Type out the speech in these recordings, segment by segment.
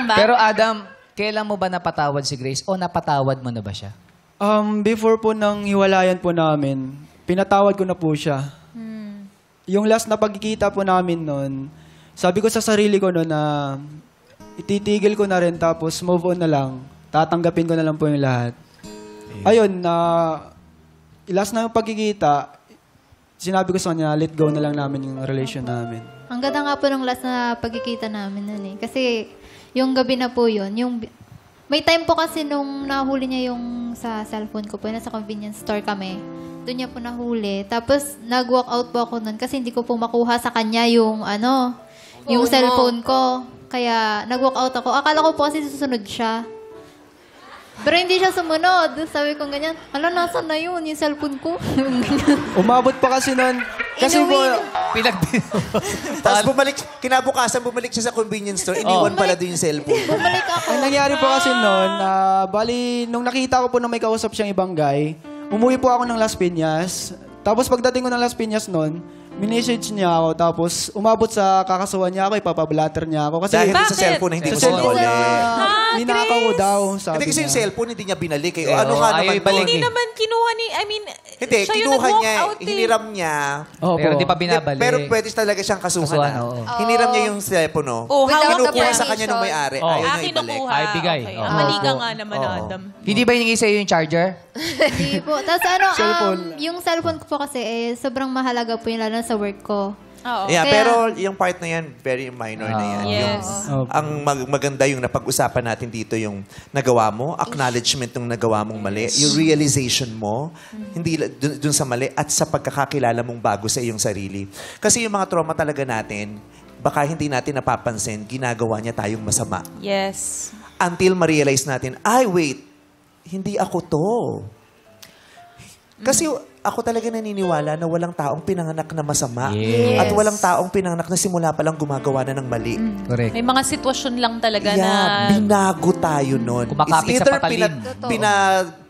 lang ba? Pero Adam, kailan mo ba napatawad si Grace o napatawad mo na ba siya? Before po ng hiwalayan po namin, pinatawad ko na po siya. Yung last na pagkikita po namin noon, sabi ko sa sarili ko noon na ititigil ko na rin tapos move on na lang. Tatanggapin ko na lang po yung lahat. Ayun, last na yung pagkikita, sinabi ko sa kanya, let go na lang namin yung relation namin. Ang ganda nga po nung last na pagkikita namin nun eh. Kasi yung gabi na po yun, may time po kasi nung nahuli niya yung sa cellphone ko po, nasa convenience store kami. Doon niya po nahuli. Tapos nag-walk out po ako nun kasi hindi ko po makuha sa kanya yung yung cellphone ko. Kaya nag-walk out ako. Akala ko po kasi susunod siya. Pero hindi siya sumunod. Sabi ko ganyan, nasaan na yun? Yung cellphone ko. Umabot pa kasi noon. Kasi po, Tapos kinabukasan bumalik siya sa convenience store, iniwan pala doon yung cellphone. Bumalik ako. ang nangyari po kasi noon, bali, nung nakita ko po na may kausap siyang ibang guy, umuwi po ako ng Las Piñas. Tapos pagdating ko ng Las Piñas noon, minessage niya ako. Tapos umabot sa kakasuhan niya ako, ipapablatter niya ako. Kasi Dahil Bakit? sa cellphone na hindi mo Sa cellphone sinuli. ninakaw ko daw, sabi Hindi kasi yung niya. cellphone hindi niya binalik. Eh. Eh, Ano ka ayaw naman ibalik doon? Hindi naman kinuha ni, Hindi, siya yung kinuha nag-walk niya, out eh. hiniram niya. Opo. Pero hindi pa binabalik. Pero pwede talaga siyang kasuhan. Kasuhan, ah. oo. Hiniram niya yung cellphone, no? Oh, hawak na Kinukuha ba? sa kanya ng may-ari. Oh. Ayaw niya ibalik. Kinukuha. Ay, bigay. Okay. Oo. Mali ka nga naman, Oo. Adam. Hindi ba hiningi sa'yo yung charger? Hindi po. Tapos Cellphone. yung cellphone ko po kasi sobrang mahalaga po yun lalo na sa work ko. Oo. Yeah, Kaya- pero yung part na yan, very minor na yan. Yes. Yung, ang maganda yung napag-usapan natin dito, yung nagawa mo, acknowledgement ng nagawa mong mali, yung realization mo, hindi dun sa mali, at sa pagkakakilala mong bago sa iyong sarili. Kasi yung mga trauma talaga natin, baka hindi natin napapansin, ginagawa niya tayong masama. Yes. Until ma-realize natin, ay wait, hindi ako to. Kasi ako talaga naniniwala na walang taong pinanganak na masama. Yes. At walang taong pinanganak na simula pa lang gumagawa na ng mali. Correct. May mga sitwasyon lang talaga na... Yeah, binago tayo nun. Kumakapit sa patalim.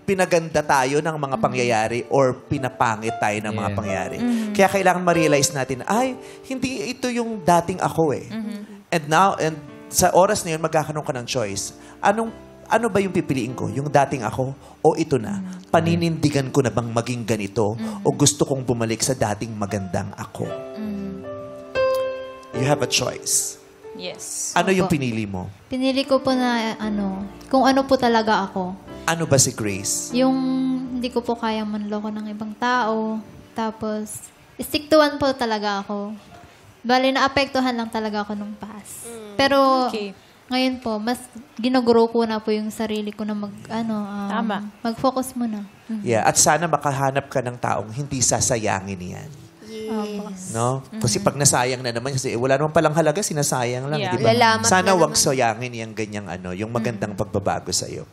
Pinaganda tayo ng mga pangyayari or pinapangit tayo ng mga Yeah. pangyayari. Kaya kailangan ma-realize natin, ay, hindi ito yung dating ako eh. And now, and sa oras na yun, magkakaroon ka ng choice. Ano ba yung pipiliin ko? Yung dating ako o ito na? Paninindigan ko na bang maging ganito o gusto kong bumalik sa dating magandang ako? You have a choice. Yes. Ano yung Opo. pinili mo? Pinili ko po na kung ano po talaga ako. Ano ba si Grace? Yung hindi ko po kayang manloko ng ibang tao. Tapos, stick to one po talaga ako. Bali, naapektuhan lang talaga ako nung past. Pero, Okay. ngayon po, mas ginuguro ko na po yung sarili ko na Tama. mag-focus muna. Yeah, at sana makahanap ka ng taong hindi sasayangin yan. Opo. No? Kasi pag nasayang na naman, kasi wala naman palang halaga, sinasayang lang. Yeah. Di ba? Lalamat Sana na wag naman. sayangin yung ganyang yung magandang pagbabago sa'yo.